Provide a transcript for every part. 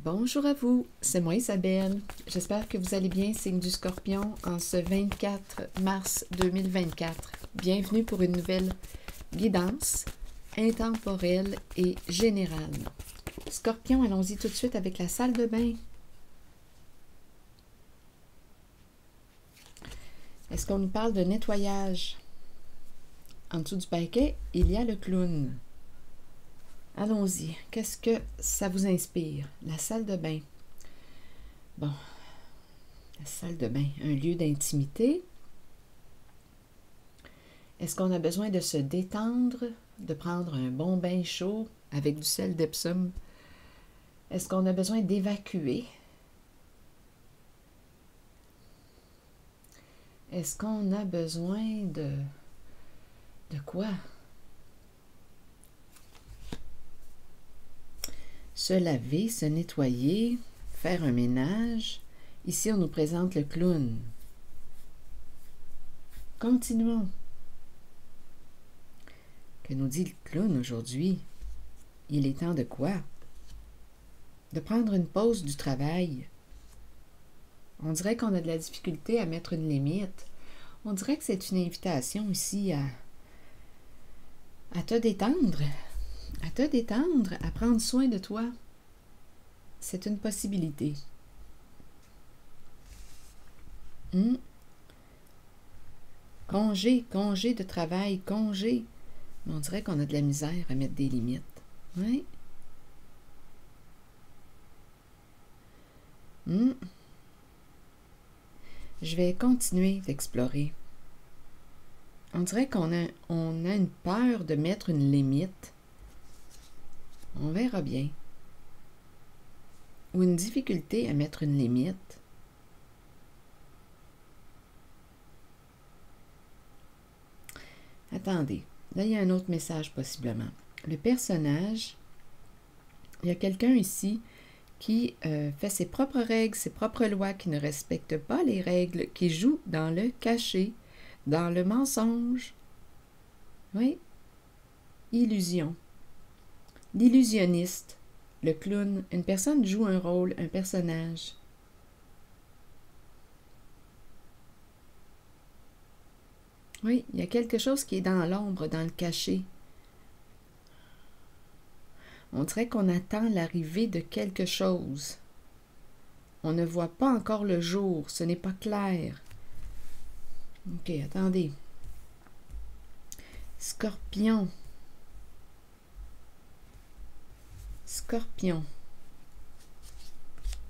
Bonjour à vous, c'est moi Isabelle. J'espère que vous allez bien, signe du Scorpion, en ce 24 mars 2024. Bienvenue pour une nouvelle guidance intemporelle et générale. Scorpion, allons-y tout de suite avec la salle de bain. Est-ce qu'on nous parle de nettoyage? En dessous du paquet, il y a le clown. Allons-y. Qu'est-ce que ça vous inspire? La salle de bain. Bon, la salle de bain, un lieu d'intimité. Est-ce qu'on a besoin de se détendre, de prendre un bon bain chaud avec du sel d'Epsom? Est-ce qu'on a besoin d'évacuer? Est-ce qu'on a besoin de quoi? Se laver, se nettoyer, faire un ménage. Ici, on nous présente le clown. Continuons. Que nous dit le clown aujourd'hui? Il est temps de quoi? De prendre une pause du travail. On dirait qu'on a de la difficulté à mettre une limite. On dirait que c'est une invitation ici à te détendre. À te détendre, à prendre soin de toi. C'est une possibilité. Congé de travail, congé. Mais on dirait qu'on a de la misère à mettre des limites. Oui. Je vais continuer d'explorer. On dirait qu'on a une peur de mettre une limite. On verra bien. Ou une difficulté à mettre une limite. Attendez, là il y a un autre message possiblement. Le personnage, il y a quelqu'un ici qui fait ses propres règles, ses propres lois, qui ne respecte pas les règles, qui joue dans le caché, dans le mensonge. Oui, illusion. L'illusionniste, le clown, une personne joue un rôle, un personnage. Oui, il y a quelque chose qui est dans l'ombre, dans le caché. On dirait qu'on attend l'arrivée de quelque chose. On ne voit pas encore le jour, ce n'est pas clair. Ok, attendez. Scorpion. Scorpion.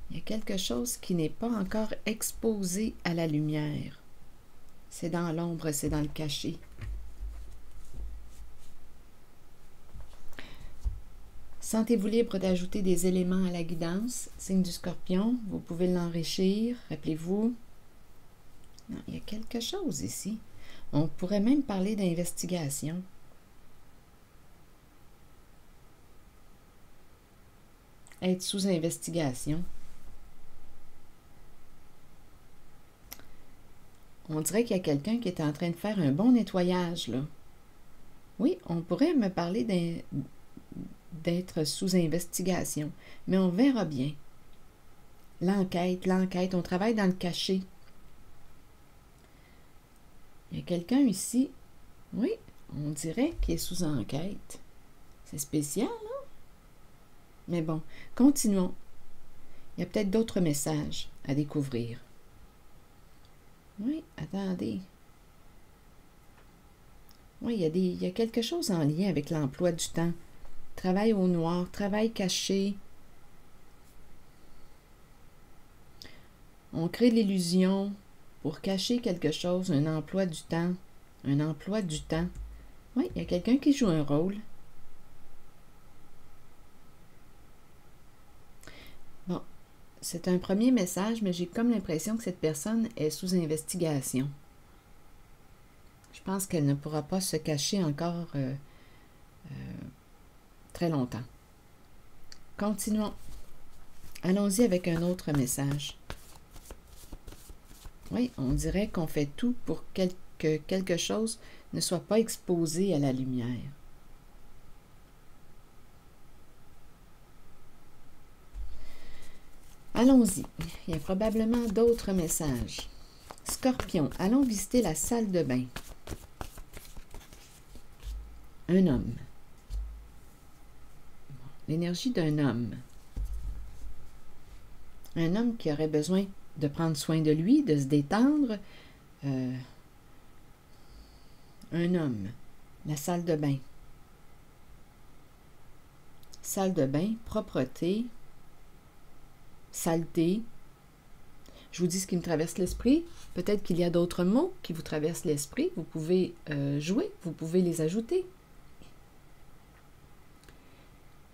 Il y a quelque chose qui n'est pas encore exposé à la lumière. C'est dans l'ombre, c'est dans le caché. Sentez-vous libre d'ajouter des éléments à la guidance. Signe du Scorpion, vous pouvez l'enrichir. Rappelez-vous. Il y a quelque chose ici. On pourrait même parler d'investigation. Être sous investigation. On dirait qu'il y a quelqu'un qui est en train de faire un bon nettoyage, là. Oui, on pourrait me parler d'être sous investigation, mais on verra bien. L'enquête, on travaille dans le caché. Il y a quelqu'un ici, oui, on dirait qu'il est sous enquête. C'est spécial, hein? Mais bon, continuons. Il y a peut-être d'autres messages à découvrir. Oui, attendez. Oui, il y a quelque chose en lien avec l'emploi du temps. Travail au noir, travail caché. On crée l'illusion pour cacher quelque chose, un emploi du temps. Un emploi du temps. Oui, il y a quelqu'un qui joue un rôle. Bon, c'est un premier message, mais j'ai comme l'impression que cette personne est sous investigation. Je pense qu'elle ne pourra pas se cacher encore très longtemps. Continuons. Allons-y avec un autre message. Oui, on dirait qu'on fait tout pour que quelque chose ne soit pas exposé à la lumière. Allons-y. Il y a probablement d'autres messages. Scorpion, allons visiter la salle de bain. Un homme. L'énergie d'un homme. Un homme qui aurait besoin de prendre soin de lui, de se détendre. Un homme. La salle de bain. Salle de bain, propreté, saleté. Je vous dis ce qui me traverse l'esprit. Peut-être qu'il y a d'autres mots qui vous traversent l'esprit. Vous pouvez jouer, vous pouvez les ajouter.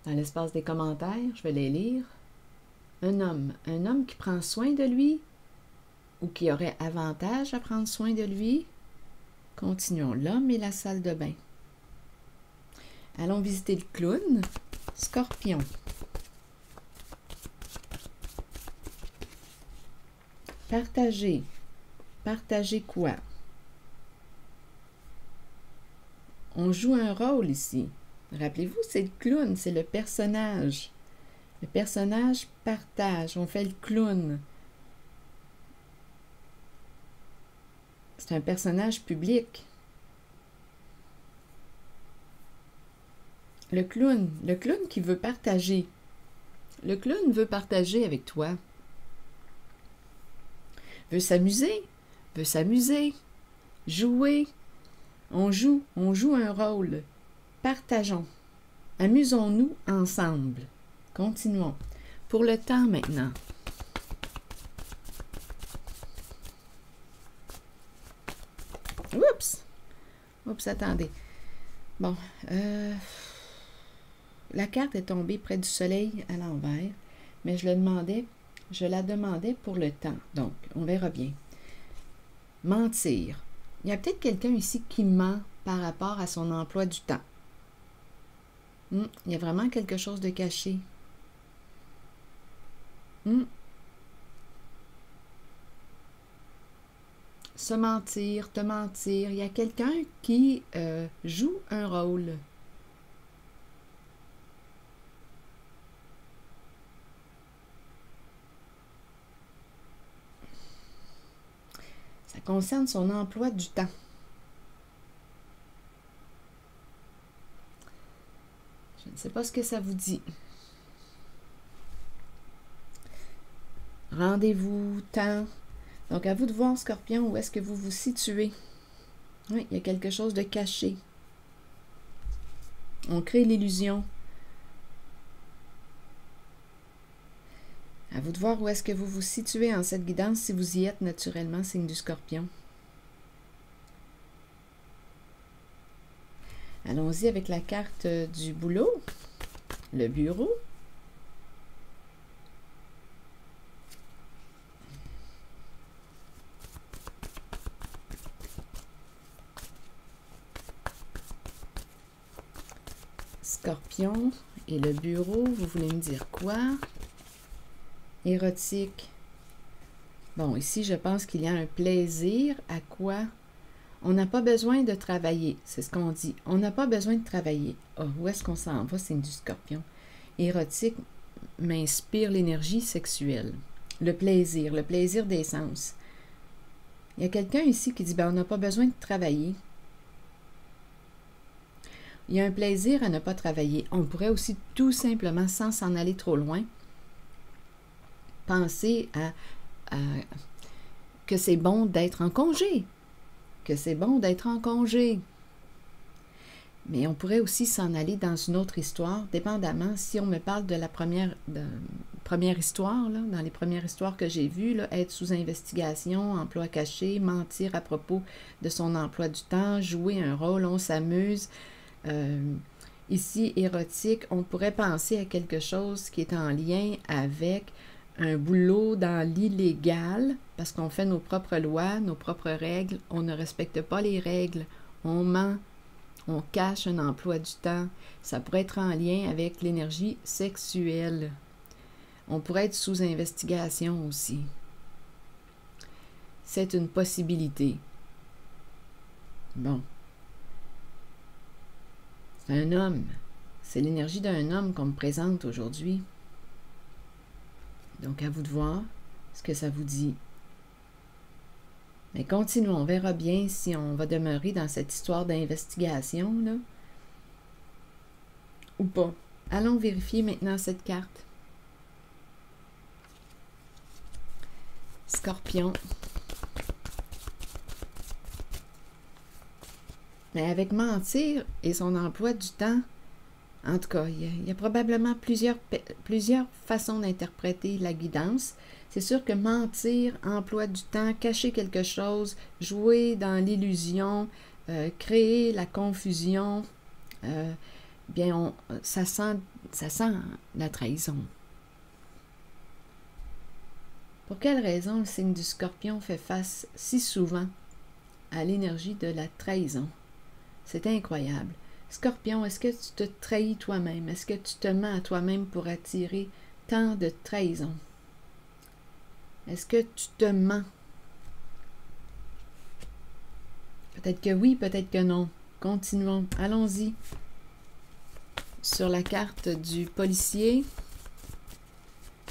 Dans l'espace des commentaires, je vais les lire. Un homme qui prend soin de lui ou qui aurait avantage à prendre soin de lui. Continuons. L'homme et la salle de bain. Allons visiter le clown. Scorpion. Partager. Partager quoi? On joue un rôle ici. Rappelez-vous, c'est le clown, c'est le personnage. Le personnage partage, on fait le clown. C'est un personnage public. Le clown qui veut partager. Le clown veut partager avec toi. Veut s'amuser, jouer. On joue un rôle. Partageons. Amusons-nous ensemble. Continuons. Pour le temps maintenant. Oups, attendez. Bon, la carte est tombée près du soleil à l'envers, mais je la demandais pour le temps. Donc, on verra bien. Mentir. Il y a peut-être quelqu'un ici qui ment par rapport à son emploi du temps. Il y a vraiment quelque chose de caché. Se mentir, te mentir. Il y a quelqu'un qui joue un rôle. Ça concerne son emploi du temps. Je ne sais pas ce que ça vous dit. Rendez-vous, temps. Donc, à vous de voir, Scorpion, où est-ce que vous vous situez. Oui, il y a quelque chose de caché. On crée l'illusion. À vous de voir où est-ce que vous vous situez en cette guidance, si vous y êtes naturellement, signe du Scorpion. Allons-y avec la carte du boulot, le bureau. Scorpion et le bureau, vous voulez me dire quoi? Érotique. Bon, ici, je pense qu'il y a un plaisir à quoi? On n'a pas besoin de travailler, c'est ce qu'on dit. On n'a pas besoin de travailler. Oh, où est-ce qu'on s'en va? C'est du Scorpion. Érotique m'inspire l'énergie sexuelle. Le plaisir des sens. Il y a quelqu'un ici qui dit, ben, on n'a pas besoin de travailler. Il y a un plaisir à ne pas travailler. On pourrait aussi tout simplement, sans s'en aller trop loin, penser à que c'est bon d'être en congé. Que c'est bon d'être en congé. Mais on pourrait aussi s'en aller dans une autre histoire, dépendamment, si on me parle de la première histoire, là, dans les premières histoires que j'ai vues, là, être sous investigation, emploi caché, mentir à propos de son emploi du temps, jouer un rôle, on s'amuse. Ici, érotique, on pourrait penser à quelque chose qui est en lien avec un boulot dans l'illégal, parce qu'on fait nos propres lois, nos propres règles, on ne respecte pas les règles, on ment, on cache un emploi du temps. Ça pourrait être en lien avec l'énergie sexuelle. On pourrait être sous investigation aussi. C'est une possibilité. Bon. C'est un homme. C'est l'énergie d'un homme qu'on me présente aujourd'hui. Donc, à vous de voir ce que ça vous dit. Mais continuons, on verra bien si on va demeurer dans cette histoire d'investigation, là, ou pas. Allons vérifier maintenant cette carte. Scorpion. Mais avec mentir et son emploi du temps, en tout cas, il y a probablement plusieurs façons d'interpréter la guidance. C'est sûr que mentir, emploi du temps, cacher quelque chose, jouer dans l'illusion, créer la confusion, bien, ça sent la trahison. Pour quelle raison le signe du Scorpion fait face si souvent à l'énergie de la trahison? C'est incroyable. Scorpion, est-ce que tu te trahis toi-même? Est-ce que tu te mens à toi-même pour attirer tant de trahison? Est-ce que tu te mens? Peut-être que oui, peut-être que non. Continuons. Allons-y. Sur la carte du policier.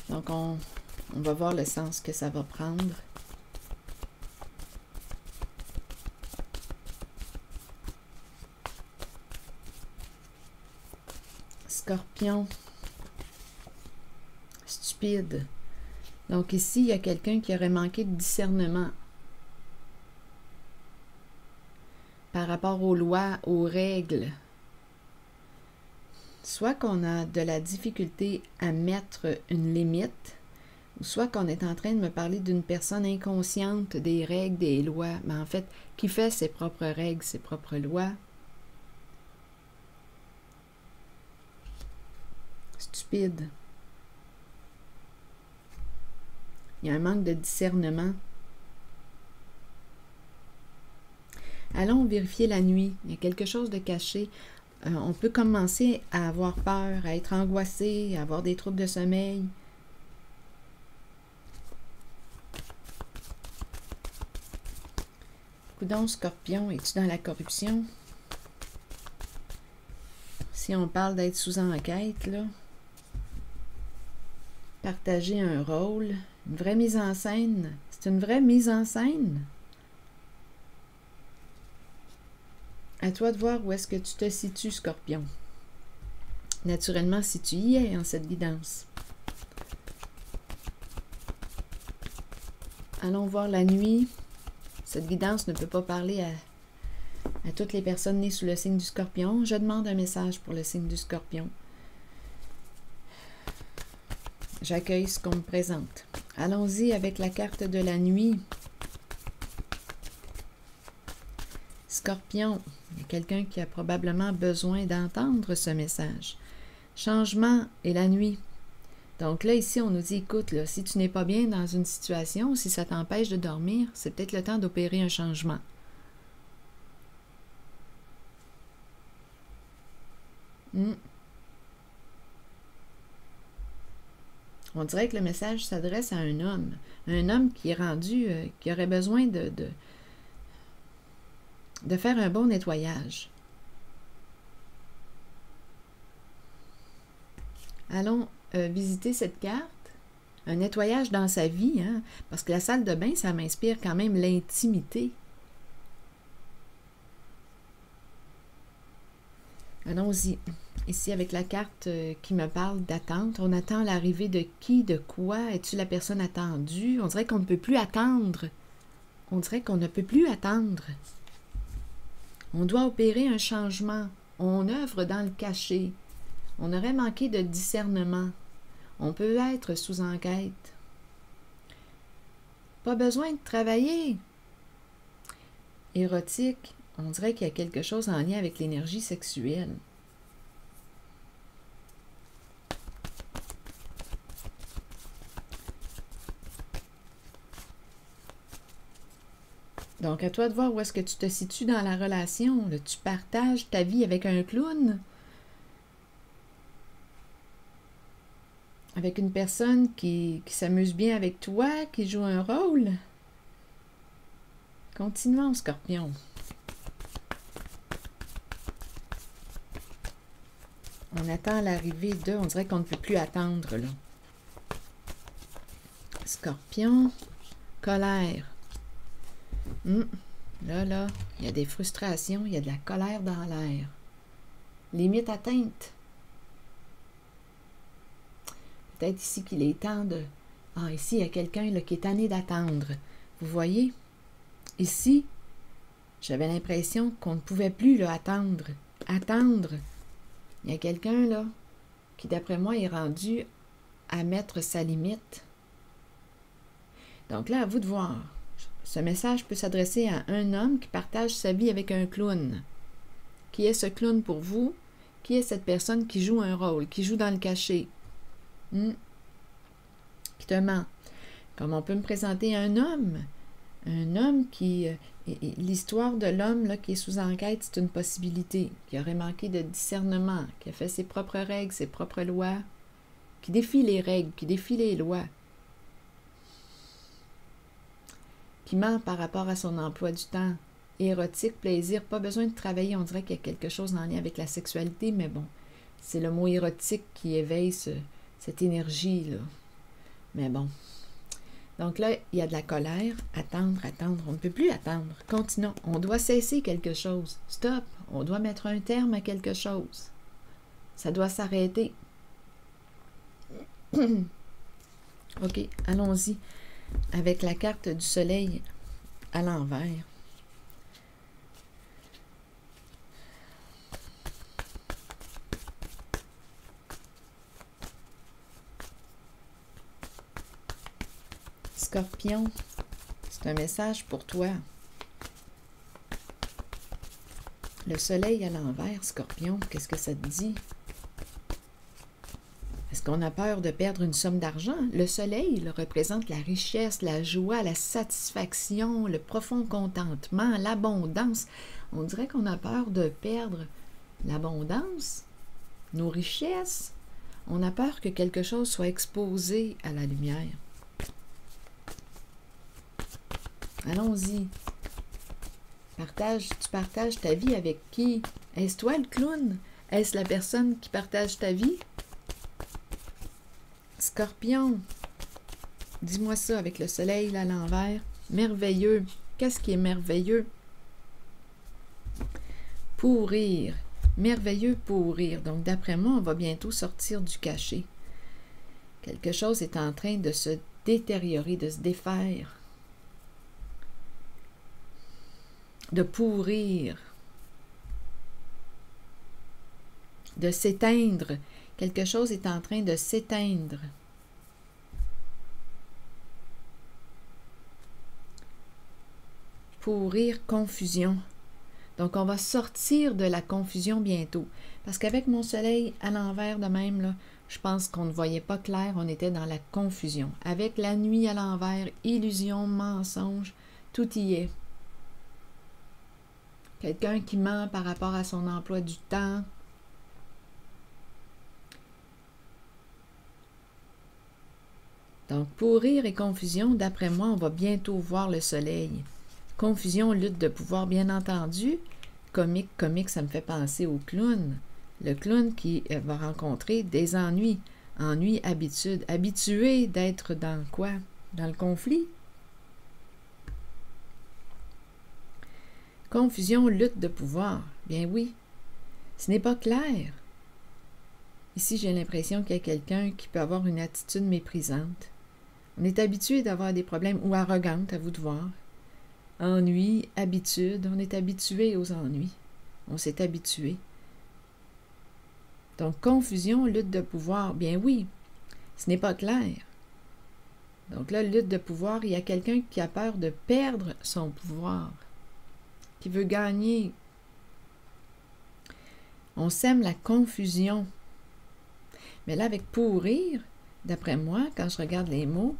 Donc, on va voir le sens que ça va prendre. Scorpion. Stupide. Donc ici, il y a quelqu'un qui aurait manqué de discernement par rapport aux lois, aux règles. Soit qu'on a de la difficulté à mettre une limite, ou soit qu'on est en train de me parler d'une personne inconsciente des règles, des lois, mais en fait, qui fait ses propres règles, ses propres lois. Stupide. Il y a un manque de discernement. Allons vérifier la nuit. Il y a quelque chose de caché. On peut commencer à avoir peur, à être angoissé, à avoir des troubles de sommeil. Coudon, Scorpion, es-tu dans la corruption? Si on parle d'être sous enquête, là, partager un rôle, une vraie mise en scène. C'est une vraie mise en scène. À toi de voir où est-ce que tu te situes, Scorpion. Naturellement, si tu y es en cette guidance. Allons voir la nuit. Cette guidance ne peut pas parler à toutes les personnes nées sous le signe du Scorpion. Je demande un message pour le signe du Scorpion. J'accueille ce qu'on me présente. Allons-y avec la carte de la nuit. Scorpion, il y a quelqu'un qui a probablement besoin d'entendre ce message. Changement et la nuit. Donc là, ici, on nous dit, écoute, là, si tu n'es pas bien dans une situation, si ça t'empêche de dormir, c'est peut-être le temps d'opérer un changement. On dirait que le message s'adresse à un homme qui est rendu, qui aurait besoin de faire un bon nettoyage. Allons visiter cette carte. Un nettoyage dans sa vie, hein, parce que la salle de bain, ça m'inspire quand même l'intimité. Allons-y. Ici, avec la carte qui me parle d'attente, on attend l'arrivée de qui, de quoi? Es-tu la personne attendue? On dirait qu'on ne peut plus attendre. On dirait qu'on ne peut plus attendre. On doit opérer un changement. On œuvre dans le cachet. On aurait manqué de discernement. On peut être sous enquête. Pas besoin de travailler. Érotique, on dirait qu'il y a quelque chose en lien avec l'énergie sexuelle. Donc, à toi de voir où est-ce que tu te situes dans la relation. Là, tu partages ta vie avec un clown? Avec une personne qui s'amuse bien avec toi, qui joue un rôle? Continuons, Scorpion. On attend l'arrivée de... On dirait qu'on ne peut plus attendre, là. Scorpion, colère. Là, il y a des frustrations, il y a de la colère dans l'air. Limite atteinte. Peut-être ici qu'il est temps de... Ah, ici, il y a quelqu'un qui est tanné d'attendre. Vous voyez? Ici, j'avais l'impression qu'on ne pouvait plus là, attendre. Attendre. Il y a quelqu'un là qui, d'après moi, est rendu à mettre sa limite. Donc là, à vous de voir. Ce message peut s'adresser à un homme qui partage sa vie avec un clown. Qui est ce clown pour vous? Qui est cette personne qui joue un rôle, qui joue dans le cachet? Qui te ment. Comme on peut me présenter un homme qui... l'histoire de l'homme là, qui est sous enquête, c'est une possibilité, qui aurait manqué de discernement, qui a fait ses propres règles, ses propres lois, qui défie les règles, qui défie les lois, qui ment par rapport à son emploi du temps. Érotique, plaisir, pas besoin de travailler, on dirait qu'il y a quelque chose en lien avec la sexualité, mais bon, c'est le mot érotique qui éveille cette énergie-là. Mais bon. Donc là, il y a de la colère. Attendre, on ne peut plus attendre. Continuons. On doit cesser quelque chose. Stop. On doit mettre un terme à quelque chose. Ça doit s'arrêter. OK, allons-y avec la carte du soleil à l'envers. Scorpion, c'est un message pour toi. Le soleil à l'envers, Scorpion, qu'est-ce que ça te dit? Est-ce qu'on a peur de perdre une somme d'argent? Le soleil il représente la richesse, la joie, la satisfaction, le profond contentement, l'abondance. On dirait qu'on a peur de perdre l'abondance, nos richesses. On a peur que quelque chose soit exposé à la lumière. Allons-y. Tu partages ta vie avec qui? Est-ce toi le clown? Est-ce la personne qui partage ta vie? Scorpion, dis-moi ça avec le soleil à l'envers. Merveilleux. Qu'est-ce qui est merveilleux? Pourrir. Merveilleux pourrir. Donc, d'après moi, on va bientôt sortir du cachet. Quelque chose est en train de se détériorer, de se défaire. De pourrir. De s'éteindre. Quelque chose est en train de s'éteindre. Pourrir, confusion. Donc, on va sortir de la confusion bientôt. Parce qu'avec mon soleil à l'envers de même, là, je pense qu'on ne voyait pas clair, on était dans la confusion. Avec la nuit à l'envers, illusion, mensonge, tout y est. Quelqu'un qui ment par rapport à son emploi du temps. Donc, pourrir et confusion, d'après moi, on va bientôt voir le soleil. Confusion, lutte de pouvoir, bien entendu. Comique, ça me fait penser au clown. Le clown qui va rencontrer des ennuis. Ennuis, habitude. Habitué d'être dans quoi? Dans le conflit. Confusion, lutte de pouvoir. Bien oui. Ce n'est pas clair. Ici, j'ai l'impression qu'il y a quelqu'un qui peut avoir une attitude méprisante. On est habitué d'avoir des problèmes ou arrogante, à vous de voir. Ennui, habitude, on est habitué aux ennuis. On s'est habitué. Donc, confusion, lutte de pouvoir, bien oui, ce n'est pas clair. Donc là, lutte de pouvoir, il y a quelqu'un qui a peur de perdre son pouvoir, qui veut gagner. On sème la confusion. Mais là, avec pourrir, d'après moi, quand je regarde les mots,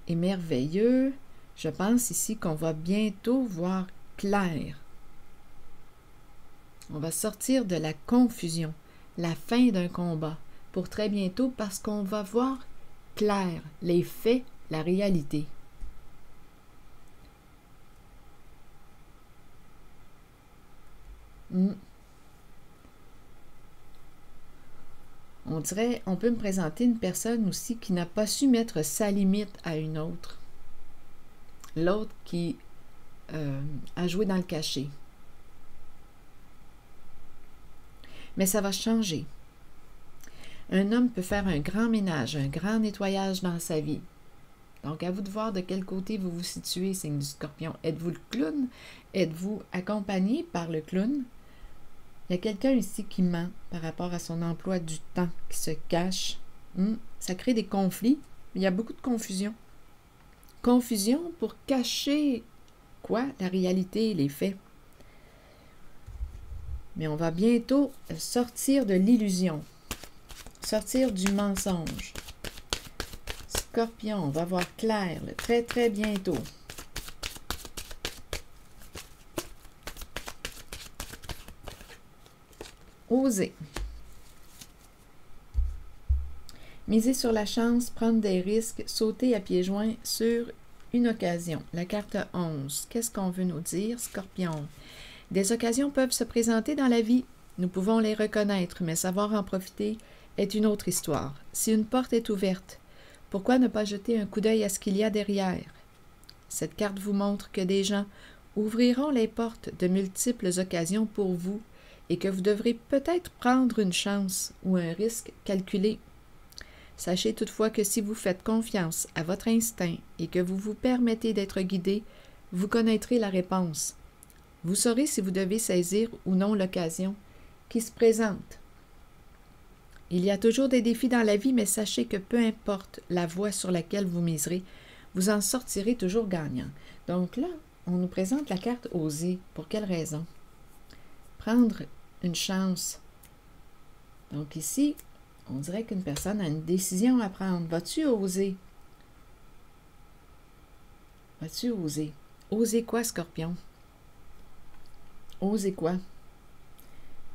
est merveilleux, je pense ici qu'on va bientôt voir clair. On va sortir de la confusion, la fin d'un combat, pour très bientôt parce qu'on va voir clair, les faits, la réalité. On On dirait, on peut me présenter une personne aussi qui n'a pas su mettre sa limite à une autre. L'autre qui a joué dans le cachet. Mais ça va changer. Un homme peut faire un grand ménage, un grand nettoyage dans sa vie. Donc, à vous de voir de quel côté vous vous situez, signe du Scorpion. Êtes-vous le clown? Êtes-vous accompagné par le clown? Il y a quelqu'un ici qui ment par rapport à son emploi du temps, qui se cache. Ça crée des conflits. Il y a beaucoup de confusion. Confusion pour cacher quoi? La réalité, les faits. Mais on va bientôt sortir de l'illusion, sortir du mensonge. Scorpion, on va voir clair très très bientôt. Oser. Miser sur la chance, prendre des risques, sauter à pieds joints sur une occasion. La carte 11. Qu'est-ce qu'on veut nous dire, Scorpion? Des occasions peuvent se présenter dans la vie. Nous pouvons les reconnaître, mais savoir en profiter est une autre histoire. Si une porte est ouverte, pourquoi ne pas jeter un coup d'œil à ce qu'il y a derrière? Cette carte vous montre que des gens ouvriront les portes de multiples occasions pour vous et que vous devrez peut-être prendre une chance ou un risque calculé. Sachez toutefois que si vous faites confiance à votre instinct et que vous vous permettez d'être guidé, vous connaîtrez la réponse. Vous saurez si vous devez saisir ou non l'occasion qui se présente. Il y a toujours des défis dans la vie, mais sachez que peu importe la voie sur laquelle vous miserez, vous en sortirez toujours gagnant. Donc là, on nous présente la carte oser. Pour quelle raison? Prendre une chance. Donc ici, on dirait qu'une personne a une décision à prendre. Vas-tu oser? Vas-tu oser? Oser quoi, Scorpion? Oser quoi?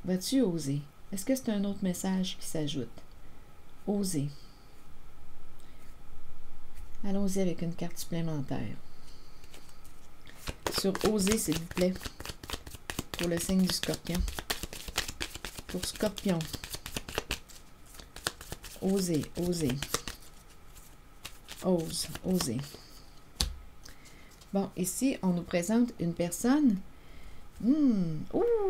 Vas-tu oser? Est-ce que c'est un autre message qui s'ajoute? Oser. Allons-y avec une carte supplémentaire. Sur oser, s'il vous plaît, pour le signe du Scorpion. Pour Scorpion. Oser, oser. Ose, oser. Bon, ici, on nous présente une personne.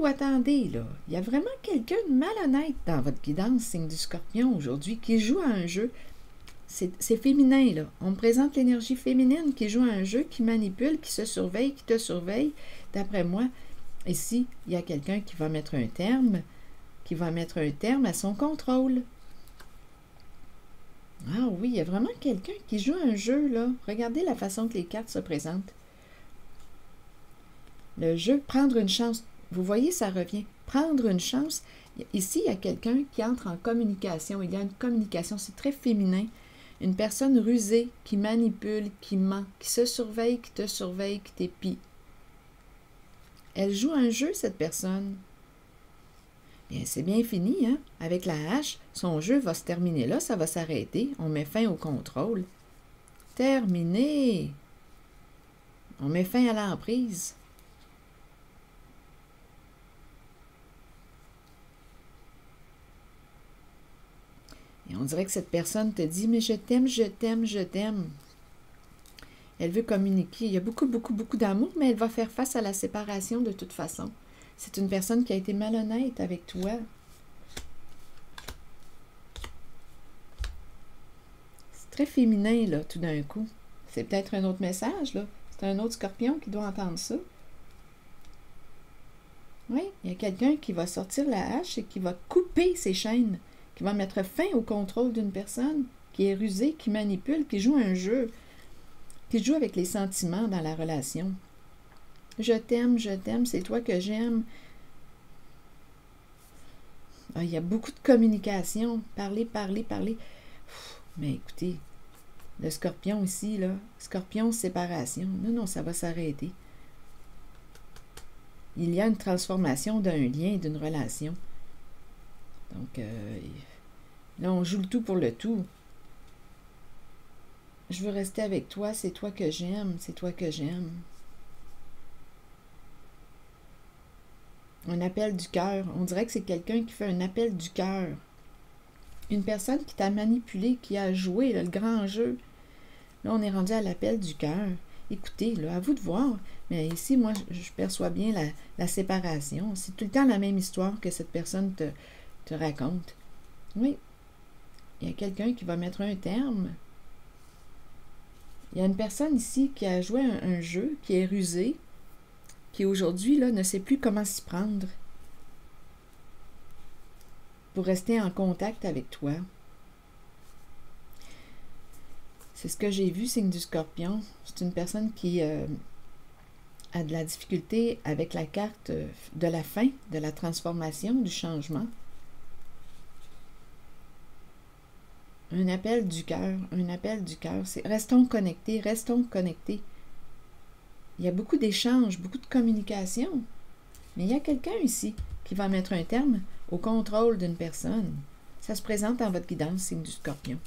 Attendez, là. Il y a vraiment quelqu'un de malhonnête dans votre guidance, signe du Scorpion, aujourd'hui, qui joue à un jeu. C'est féminin, là. On me présente l'énergie féminine qui joue à un jeu, qui manipule, qui se surveille, qui te surveille. D'après moi, ici, il y a quelqu'un qui va mettre un terme, à son contrôle. Ah oui, il y a vraiment quelqu'un qui joue un jeu, là. Regardez la façon que les cartes se présentent. Le jeu, prendre une chance. Vous voyez, ça revient. Prendre une chance. Ici, il y a quelqu'un qui entre en communication. Il y a une communication, c'est très féminin. Une personne rusée qui manipule, qui ment, qui se surveille, qui te surveille, qui t'épie. Elle joue un jeu, cette personne. Bien, c'est bien fini, hein? Avec la hache, son jeu va se terminer là, ça va s'arrêter. On met fin au contrôle. Terminé! On met fin à l'emprise. Et on dirait que cette personne te dit « Mais je t'aime, je t'aime, je t'aime. » Elle veut communiquer. Il y a beaucoup, beaucoup, beaucoup d'amour, mais elle va faire face à la séparation de toute façon. C'est une personne qui a été malhonnête avec toi. C'est très féminin, là, tout d'un coup. C'est peut-être un autre message, là. C'est un autre Scorpion qui doit entendre ça. Oui, il y a quelqu'un qui va sortir la hache et qui va couper ses chaînes, qui va mettre fin au contrôle d'une personne qui est rusée, qui manipule, qui joue un jeu, qui joue avec les sentiments dans la relation. Je t'aime, c'est toi que j'aime. Ah, il y a beaucoup de communication. Parler, parler, parler. Mais écoutez, le Scorpion ici, là, Scorpion, séparation. Non, ça va s'arrêter. Il y a une transformation d'un lien, d'une relation. Donc, là, on joue le tout pour le tout. Je veux rester avec toi, c'est toi que j'aime, c'est toi que j'aime. Un appel du cœur. On dirait que c'est quelqu'un qui fait un appel du cœur. Une personne qui t'a manipulé, qui a joué là, le grand jeu. Là, on est rendu à l'appel du cœur. Écoutez, là, à vous de voir. Mais ici, moi, je perçois bien la séparation. C'est tout le temps la même histoire que cette personne te raconte. Oui, il y a quelqu'un qui va mettre un terme. Il y a une personne ici qui a joué un jeu, qui est rusé, qui aujourd'hui là, ne sait plus comment s'y prendre pour rester en contact avec toi. C'est ce que j'ai vu, signe du Scorpion. C'est une personne qui a de la difficulté avec la carte de la fin, de la transformation, du changement. Un appel du cœur, un appel du cœur. C'est restons connectés, restons connectés. Il y a beaucoup d'échanges, beaucoup de communication. Mais il y a quelqu'un ici qui va mettre un terme au contrôle d'une personne. Ça se présente dans votre guidance, signe du Scorpion.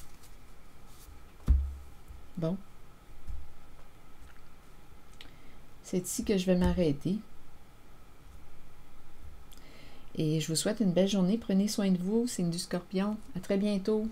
Bon. C'est ici que je vais m'arrêter. Et je vous souhaite une belle journée. Prenez soin de vous, signe du Scorpion. À très bientôt.